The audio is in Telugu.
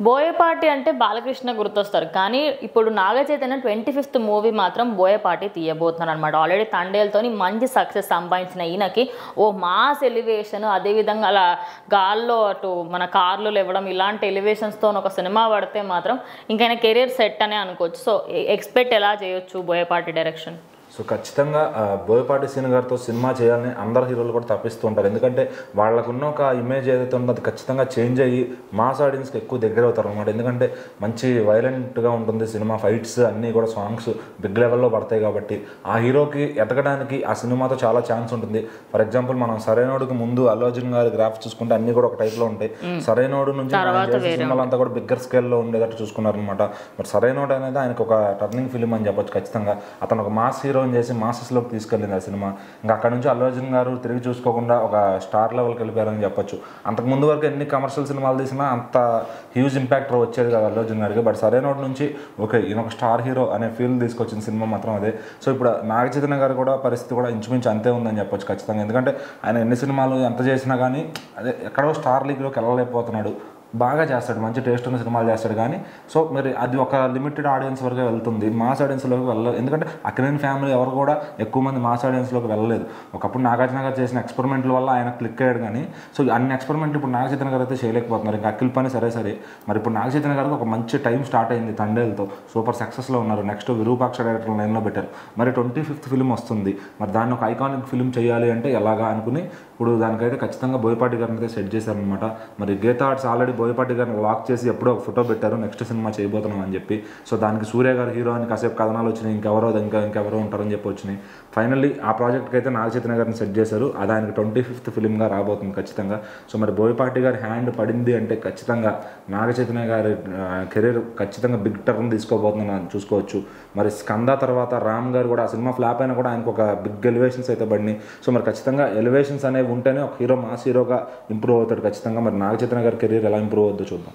బోయపాటి అంటే బాలకృష్ణ గుర్తొస్తారు. కానీ ఇప్పుడు నాగచైతన్య 25th మూవీ మాత్రం బోయపాటి తీయబోతున్నారు అనమాట. ఆల్రెడీ తండేలతోని మంచి సక్సెస్ సంపాదించిన ఈయనకి ఓ మాస్ ఎలివేషన్, అదేవిధంగా అలా గాల్లో అటు మన కార్లు లేవడం ఇలాంటి ఎలివేషన్స్తో ఒక సినిమా పడితే మాత్రం ఇంకైనా కెరీర్ సెట్ అనే అనుకోవచ్చు. సో ఎక్స్పెక్ట్ ఎలా చేయొచ్చు బోయపాటి డైరెక్షన్? సో ఖచ్చితంగా బోయపాటి సీన్ గారితో సినిమా చేయాలని అందరు హీరోలు కూడా తప్పిస్తూ ఉంటారు. ఎందుకంటే వాళ్ళకున్న ఒక ఇమేజ్ ఏదైతే ఉందో అది ఖచ్చితంగా చేంజ్ అయ్యి మాస్ ఆడియన్స్కి ఎక్కువ దగ్గర అవుతారు అనమాట. ఎందుకంటే మంచి వైలెంట్గా ఉంటుంది సినిమా, ఫైట్స్ అన్నీ కూడా సాంగ్స్ బిగ్ లెవెల్లో పడతాయి కాబట్టి ఆ హీరోకి ఎదగడానికి ఆ సినిమాతో చాలా ఛాన్స్ ఉంటుంది. ఫర్ ఎగ్జాంపుల్ మనం సరైనోడికి ముందు అల్లు అర్జున్ గారి గ్రాఫ్స్ చూసుకుంటే అన్నీ కూడా ఒక టైప్లో ఉంటాయి. సరైనోడు నుంచి సినిమాలంతా కూడా బిగ్గర్ స్కేల్లో ఉండేటట్టు చూసుకున్నారనమాట. బట్ సరైనోడు అనేది ఆయనకు ఒక టర్నింగ్ ఫిలిం అని చెప్పొచ్చు. ఖచ్చితంగా అతను ఒక మాస్ హీరో చేసి మాసెస్లోకి తీసుకెళ్ళింది ఆ సినిమా. ఇంకా అక్కడ నుంచి అల్లు అర్జున్ గారు తిరిగి చూసుకోకుండా ఒక స్టార్ లెవెల్కి వెళ్ళిపోయారని చెప్పొచ్చు. అంతకు ముందు వరకు ఎన్ని కమర్షియల్ సినిమాలు తీసినా అంత హ్యూజ్ ఇంపాక్ట్ వచ్చేది కదా అల్లు అర్జున్ గారికి. బట్ సరైనోటి నుంచి ఓకే ఈయన ఒక స్టార్ హీరో అనే ఫీల్ తీసుకొచ్చిన సినిమా మాత్రం అదే. సో ఇప్పుడు నాగచైతన్య గారు కూడా పరిస్థితి కూడా ఇంచుమించు అంతే ఉందని చెప్పొచ్చు ఖచ్చితంగా. ఎందుకంటే ఆయన ఎన్ని సినిమాలు ఎంత చేసినా కానీ అదే ఎక్కడో స్టార్ లీగ్లోకి వెళ్ళలేకపోతున్నాడు. బాగా చేస్తాడు, మంచి టేస్ట్ ఉన్న సినిమాలు చేస్తాడు. కానీ సో మరి అది ఒక లిమిటెడ్ ఆడియన్స్ వరకు వెళ్తుంది, మాస్ ఆడియన్స్లోకి వెళ్ళలేదు. ఎందుకంటే అక్కినేని ఫ్యామిలీ ఎవరు కూడా ఎక్కువ మంది మాస్ ఆడియన్స్లోకి వెళ్ళలేదు. ఒకప్పుడు నాగార్జున గారు చేసిన ఎక్స్పెరిమెంట్ల వల్ల ఆయన క్లిక్ అయ్యాడు. కానీ సో అన్ని ఎక్స్పెరిమెంట్లు ఇప్పుడు నాగచైతన్య గారు అయితే చేయలేకపోతున్నారు. ఇంకా అఖిల్ పని సరే మరి ఇప్పుడు నాగచైతన్య గారికి ఒక మంచి టైం స్టార్ట్ అయింది. తండేలతో సూపర్ సక్సెస్లో ఉన్నారు. నెక్స్ట్ విరూపాక్ష డైరెక్టర్ లైన్లో పెట్టారు. మరి 25th ఫిలిం వస్తుంది. మరి దాన్ని ఒక ఐకానిక్ ఫిలిం చేయాలి అంటే ఎలాగా అనుకుని ఇప్పుడు దానికైతే ఖచ్చితంగా బోయపాటి గారిని అయితే సెట్ చేశారనమాట. మరి గీతా ఆర్ట్స్ ఆల్రెడీ బోయపాటి గారిని లాక్ చేసి ఎప్పుడో ఒక ఫోటో పెట్టారు నెక్స్ట్ సినిమా చేయబోతున్నాం అని చెప్పి. సో దానికి సూర్య గారు హీరో అని కాసేపు కథనాలు వచ్చినాయి, ఇంకెవరో ఉంటారని చెప్పి వచ్చినాయి. ఫైనల్లీ ఆ ప్రాజెక్ట్కి అయితే నాగచైతన్య గారిని సెట్ చేశారు. అది ఆయనకి 25th ఫిలింగా రాబోతుంది ఖచ్చితంగా. సో మరి బోయపాటి గారి హ్యాండ్ పడింది అంటే ఖచ్చితంగా నాగచైతన్య గారి కెరీర్ ఖచ్చితంగా బిగ్ టర్న్ తీసుకోబోతుందని చూసుకోవచ్చు. మరి స్కంద తర్వాత రామ్ గారు కూడా ఆ సినిమా ఫ్లాప్ అయినా కూడా ఆయనకు ఒక బిగ్ ఎలివేషన్స్ అయితే పడినాయి. సో మరి ఖచ్చితంగా ఎలివేషన్స్ అనేవి ఉంటేనే ఒక హీరో మాస్ హీరోగా ఇంప్రూవ్ అవుతాడు ఖచ్చితంగా. మరి నాగచైతన్య గారి కెరీర్ ఎలా ఇంప్రూవ్ అవుతుందో చూద్దాం.